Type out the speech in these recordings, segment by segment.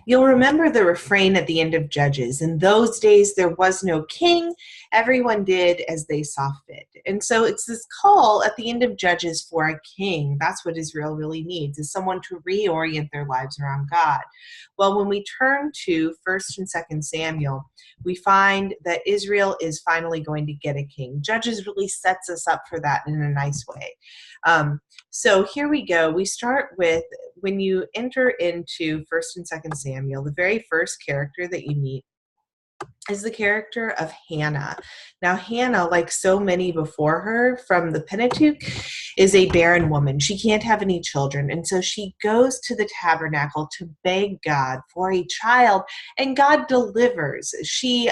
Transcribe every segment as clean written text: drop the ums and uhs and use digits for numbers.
You'll remember the refrain at the end of Judges. In those days, there was no king. Everyone did as they saw fit. And so it's this call at the end of Judges for a king. That's what Israel really needs, is someone to reorient their lives around God. Well, when we turn to 1st and 2nd Samuel, we find that Israel is finally going to get a king. Judges really sets us up for that in a nice way. So here we go. We start with, when you enter into 1st and 2nd Samuel, the very first character that you meet is the character of Hannah. Now, Hannah, like so many before her from the Pentateuch, is a barren woman. She can't have any children, and so she goes to the tabernacle to beg God for a child, and God delivers. She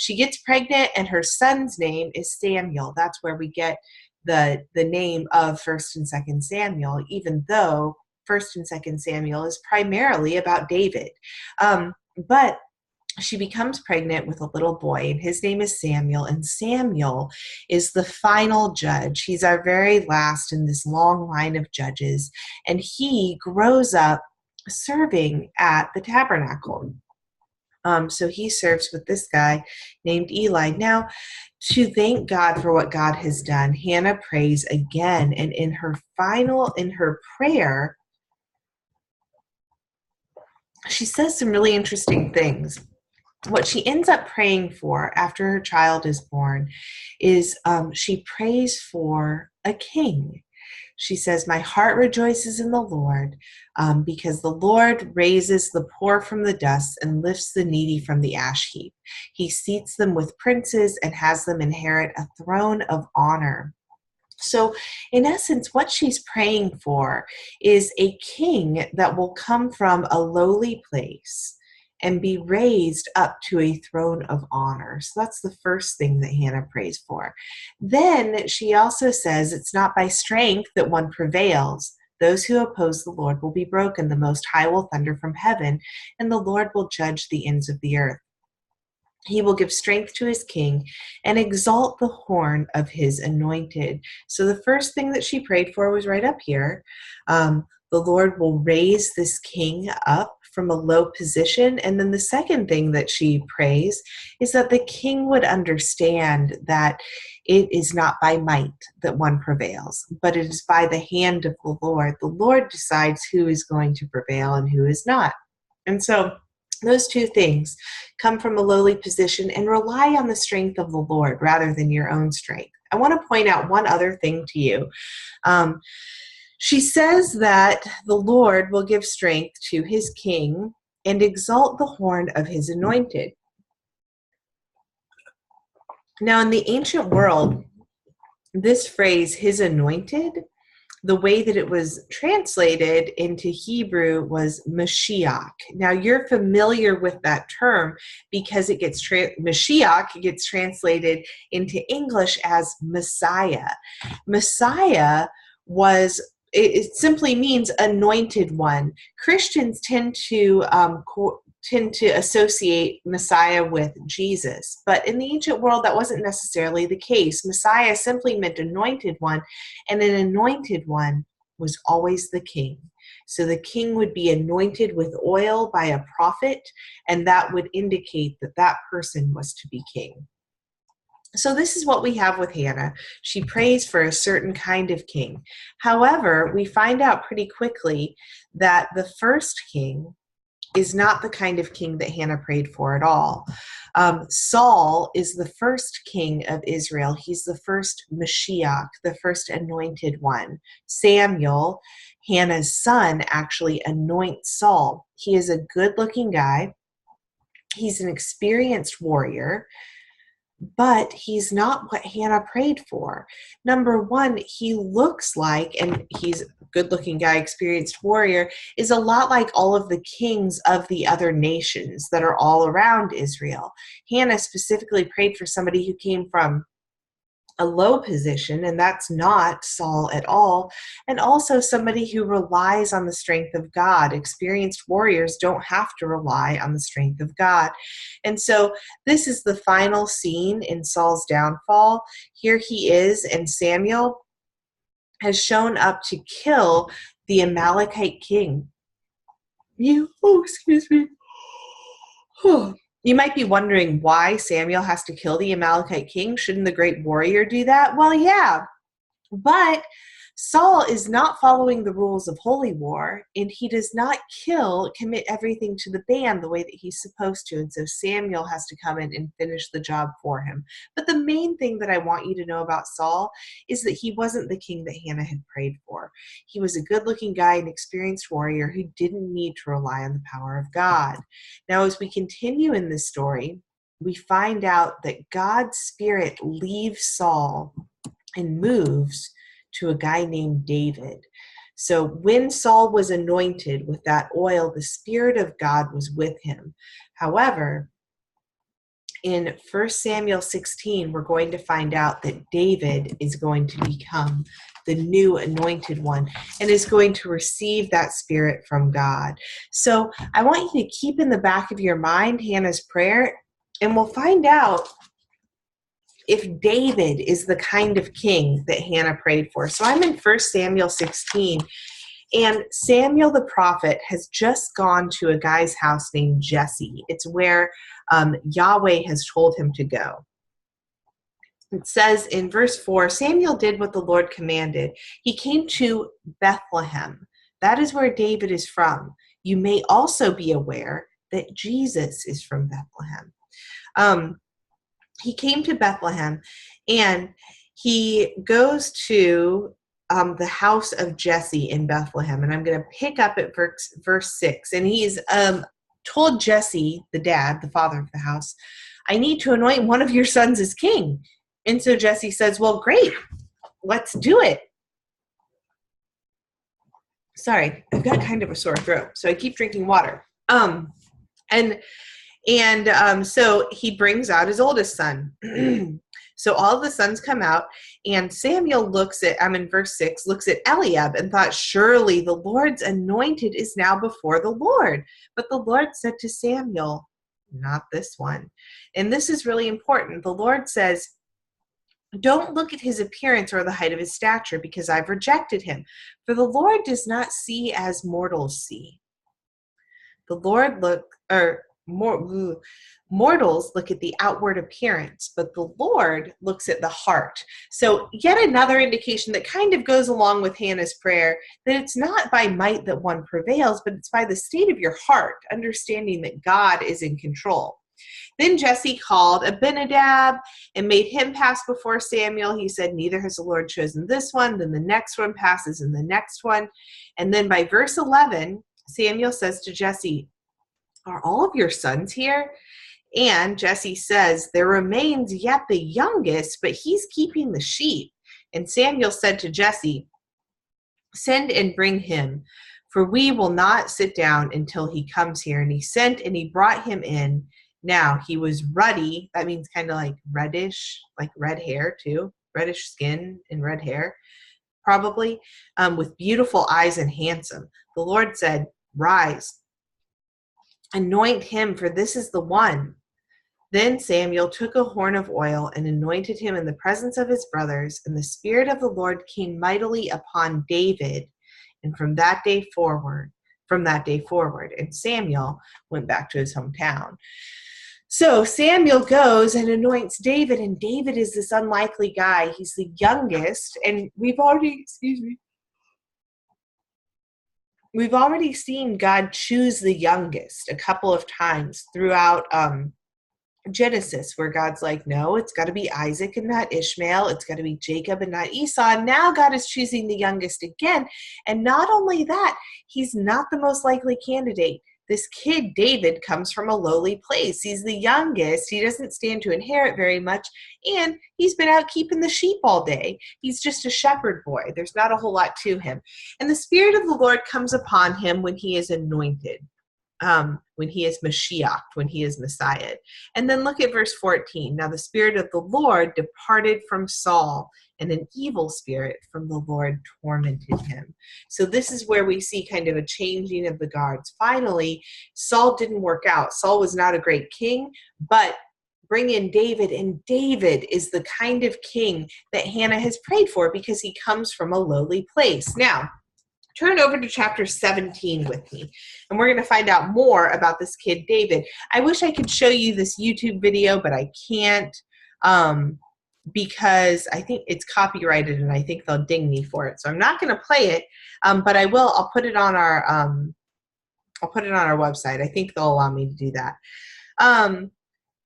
gets pregnant, and her son's name is Samuel. That's where we get the name of 1st and 2nd Samuel, even though 1st and 2nd Samuel is primarily about David. But she becomes pregnant with a little boy, and his name is Samuel, and Samuel is the final judge. He's our very last in this long line of judges, and he grows up serving at the tabernacle. So he serves with this guy named Eli. Now, to thank God for what God has done, Hannah prays again, and in her prayer, she says some really interesting things. What she ends up praying for after her child is born is she prays for a king. She says, "My heart rejoices in the Lord, because the Lord raises the poor from the dust and lifts the needy from the ash heap. He seats them with princes and has them inherit a throne of honor." So, in essence, what she's praying for is a king that will come from a lowly place and be raised up to a throne of honor. So that's the first thing that Hannah prays for. Then she also says, "It's not by strength that one prevails. Those who oppose the Lord will be broken. The Most High will thunder from heaven, and the Lord will judge the ends of the earth. He will give strength to his king and exalt the horn of his anointed." So the first thing that she prayed for was right up here. The Lord will raise this king up from a low position. And then the second thing that she prays is that the king would understand that it is not by might that one prevails, but it is by the hand of the Lord. The Lord decides who is going to prevail and who is not. And so those two things, come from a lowly position and rely on the strength of the Lord rather than your own strength. I want to point out one other thing to you. She says that the Lord will give strength to his king and exalt the horn of his anointed. Now, in the ancient world, this phrase, his anointed, the way that it was translated into Hebrew was Mashiach. Now, you're familiar with that term because it gets Mashiach gets translated into English as Messiah. Messiah was, it simply means anointed one. Christians tend to associate Messiah with Jesus. But in the ancient world, that wasn't necessarily the case. Messiah simply meant anointed one, and an anointed one was always the king. So the king would be anointed with oil by a prophet, and that would indicate that that person was to be king. So this is what we have with Hannah. She prays for a certain kind of king. However, we find out pretty quickly that the first king is not the kind of king that Hannah prayed for at all. Saul is the first king of Israel. He's the first Mashiach, the first anointed one. Samuel, Hannah's son, actually anoints Saul. He is a good-looking guy. He's an experienced warrior, but he's not what Hannah prayed for. Number one, he looks like, and he's a good-looking guy, experienced warrior, is a lot like all of the kings of the other nations that are all around Israel. Hannah specifically prayed for somebody who came from a low position, and that's not Saul at all, and also somebody who relies on the strength of God. Experienced warriors don't have to rely on the strength of God. And so this is the final scene in Saul's downfall. Here he is, and Samuel has shown up to kill the Amalekite king. Excuse me. You might be wondering why Samuel has to kill the Amalekite king. Shouldn't the great warrior do that? Well, yeah, but Saul is not following the rules of holy war, and he does not commit everything to the band the way that he's supposed to. And so Samuel has to come in and finish the job for him. But the main thing that I want you to know about Saul is that he wasn't the king that Hannah had prayed for. He was a good-looking guy, an experienced warrior who didn't need to rely on the power of God. Now, as we continue in this story, we find out that God's Spirit leaves Saul and moves to a guy named David. So when Saul was anointed with that oil, the Spirit of God was with him. However, in 1 Samuel 16, we're going to find out that David is going to become the new anointed one and is going to receive that Spirit from God. So I want you to keep in the back of your mind Hannah's prayer, and we'll find out if David is the kind of king that Hannah prayed for. So I'm in 1 Samuel 16, and Samuel the prophet has just gone to a guy's house named Jesse. It's where Yahweh has told him to go. It says in verse 4, Samuel did what the Lord commanded. He came to Bethlehem. That is where David is from. You may also be aware that Jesus is from Bethlehem. He came to Bethlehem, and he goes to the house of Jesse in Bethlehem. And I'm going to pick up at verse 6. And he's told Jesse, the dad, the father of the house, I need to anoint one of your sons as king. And so Jesse says, well, great, let's do it. Sorry, I've got kind of a sore throat, so I keep drinking water. So he brings out his oldest son. So all of the sons come out, and Samuel looks at, I'm in verse 6, looks at Eliab and thought, surely the Lord's anointed is now before the Lord. But the Lord said to Samuel, not this one. And this is really important. The Lord says, don't look at his appearance or the height of his stature, because I've rejected him. For the Lord does not see as mortals see. Mortals look at the outward appearance, but the Lord looks at the heart. So yet another indication that kind of goes along with Hannah's prayer, that it's not by might that one prevails, but it's by the state of your heart, understanding that God is in control. Then Jesse called Abinadab and made him pass before Samuel. He said, neither has the Lord chosen this one. Then the next one passes, and the next one. And then by verse 11, Samuel says to Jesse, are all of your sons here? And Jesse says, there remains yet the youngest, but he's keeping the sheep. And Samuel said to Jesse, send and bring him, for we will not sit down until he comes here. And he sent, and he brought him in. Now, he was ruddy. That means kind of like reddish, like red hair too, reddish skin and red hair, probably, with beautiful eyes and handsome. The Lord said, rise, anoint him, for this is the one. Then Samuel took a horn of oil and anointed him in the presence of his brothers, and the Spirit of the Lord came mightily upon David. And from that day forward, and Samuel went back to his hometown. So Samuel goes and anoints David, and David is this unlikely guy. He's the youngest, and we've already seen God choose the youngest a couple of times throughout Genesis, where God's like, no, it's got to be Isaac and not Ishmael. It's got to be Jacob and not Esau. And now God is choosing the youngest again. And not only that, he's not the most likely candidate. This kid, David, comes from a lowly place. He's the youngest. He doesn't stand to inherit very much. And he's been out keeping the sheep all day. He's just a shepherd boy. There's not a whole lot to him. And the Spirit of the Lord comes upon him when he is anointed, when he is Mashiach, when he is Messiah. And then look at verse 14. Now the Spirit of the Lord departed from Saul, and an evil spirit from the Lord tormented him. So this is where we see kind of a changing of the guards. Finally, Saul didn't work out. Saul was not a great king, but bring in David, and David is the kind of king that Hannah has prayed for because he comes from a lowly place. Now, turn over to chapter 17 with me, and we're going to find out more about this kid, David. I wish I could show you this YouTube video, but I can't because I think it's copyrighted, and I think they'll ding me for it. So I'm not going to play it, but I will. I'll put it on our website. I think they'll allow me to do that.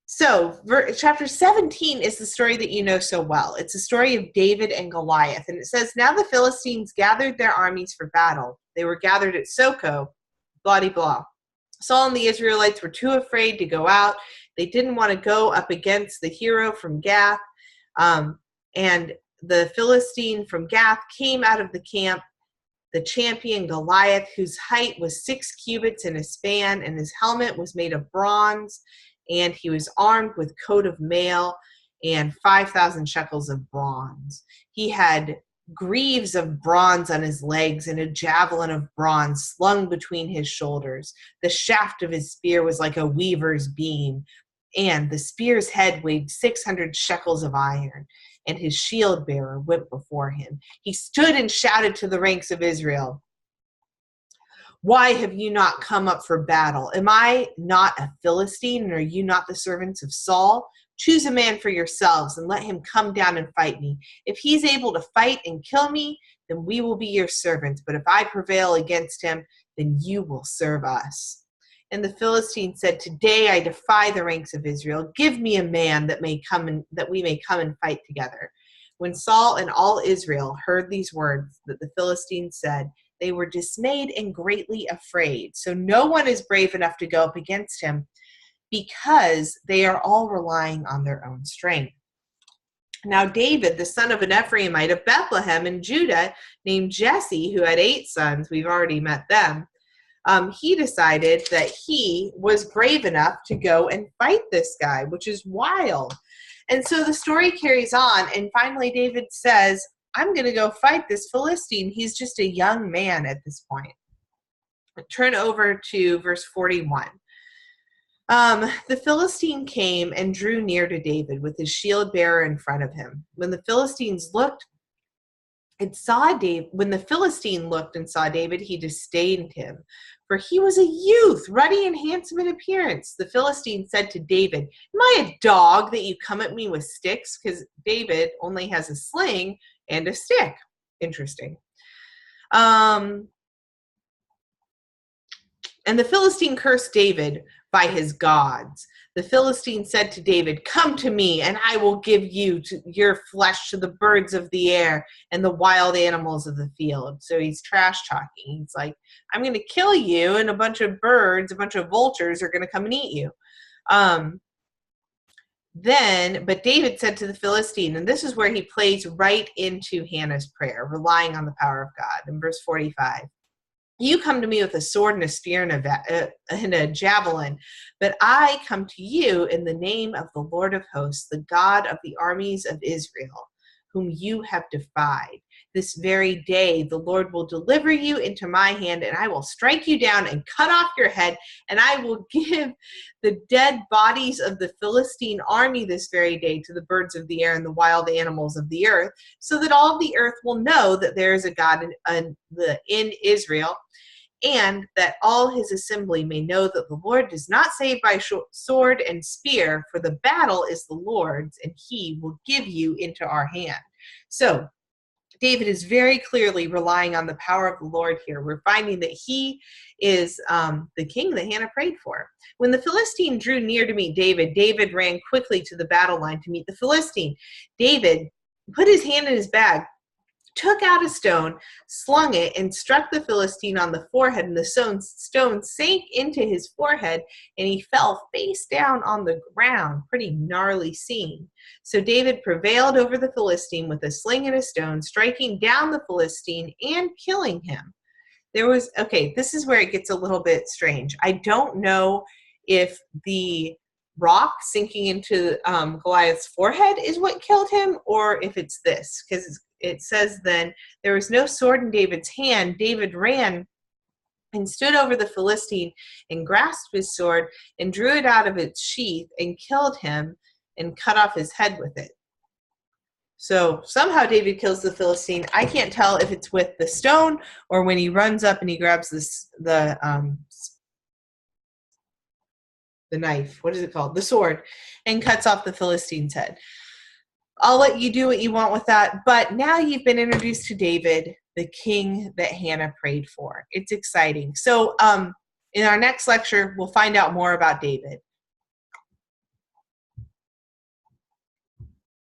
So chapter 17 is the story that you know so well. It's a story of David and Goliath. And it says, now the Philistines gathered their armies for battle. They were gathered at Soko, blah, blah, blah. Saul and the Israelites were too afraid to go out. They didn't want to go up against the hero from Gath. And the Philistine from Gath came out of the camp, the champion Goliath, whose height was 6 cubits in a span, and his helmet was made of bronze. And he was armed with coat of mail and 5,000 shekels of bronze. He had greaves of bronze on his legs and a javelin of bronze slung between his shoulders. The shaft of his spear was like a weaver's beam, and the spear's head weighed 600 shekels of iron, and his shield bearer went before him. He stood and shouted to the ranks of Israel, why have you not come up for battle? Am I not a Philistine, and are you not the servants of Saul? Choose a man for yourselves and let him come down and fight me. If he's able to fight and kill me, then we will be your servants. But if I prevail against him, then you will serve us. And the Philistine said, today I defy the ranks of Israel. Give me a man that we may come and fight together. When Saul and all Israel heard these words that the Philistines said, they were dismayed and greatly afraid. So no one is brave enough to go up against him because they are all relying on their own strength. Now David, the son of an Ephraimite of Bethlehem in Judah, named Jesse, who had 8 sons, we've already met them, he decided that he was brave enough to go and fight this guy, which is wild. And so the story carries on, and finally David says, I'm going to go fight this Philistine. He's just a young man at this point. Turn over to verse 41. The Philistine came and drew near to David with his shield bearer in front of him. When the Philistine looked and saw David, he disdained him, for he was a youth, ruddy and handsome in appearance. The Philistine said to David, am I a dog that you come at me with sticks? Because David only has a sling and a stick. Interesting. And the Philistine cursed David by his gods. The Philistine said to David, come to me, and I will give your flesh to the birds of the air and the wild animals of the field. So he's trash talking. He's like, I'm going to kill you, and a bunch of birds, a bunch of vultures are going to come and eat you. But David said to the Philistine, and this is where he plays right into Hannah's prayer, relying on the power of God. In verse 45, you come to me with a sword and a spear and a javelin, but I come to you in the name of the Lord of hosts, the God of the armies of Israel, whom you have defied. This very day the Lord will deliver you into my hand, and I will strike you down and cut off your head, and I will give the dead bodies of the Philistine army this very day to the birds of the air and the wild animals of the earth, so that all the earth will know that there is a God in Israel, and that all his assembly may know that the Lord does not save by sword and spear, for the battle is the Lord's, and he will give you into our hand. So David is very clearly relying on the power of the Lord here. We're finding that he is the king that Hannah prayed for. When the Philistine drew near to meet David, David ran quickly to the battle line to meet the Philistine. David put his hand in his bag, took out a stone, slung it, and struck the Philistine on the forehead, and the stone sank into his forehead, and he fell face down on the ground. Pretty gnarly scene. So David prevailed over the Philistine with a sling and a stone, striking down the Philistine and killing him. This is where it gets a little bit strange. I don't know if the rock sinking into Goliath's forehead is what killed him, or if it's this, because it says then, there was no sword in David's hand. David ran and stood over the Philistine and grasped his sword and drew it out of its sheath and killed him and cut off his head with it. So somehow David kills the Philistine. I can't tell if it's with the stone or when he runs up and he grabs the knife. What is it called? The sword, and cuts off the Philistine's head. I'll let you do what you want with that. But now you've been introduced to David, the king that Hannah prayed for. It's exciting. So in our next lecture, we'll find out more about David.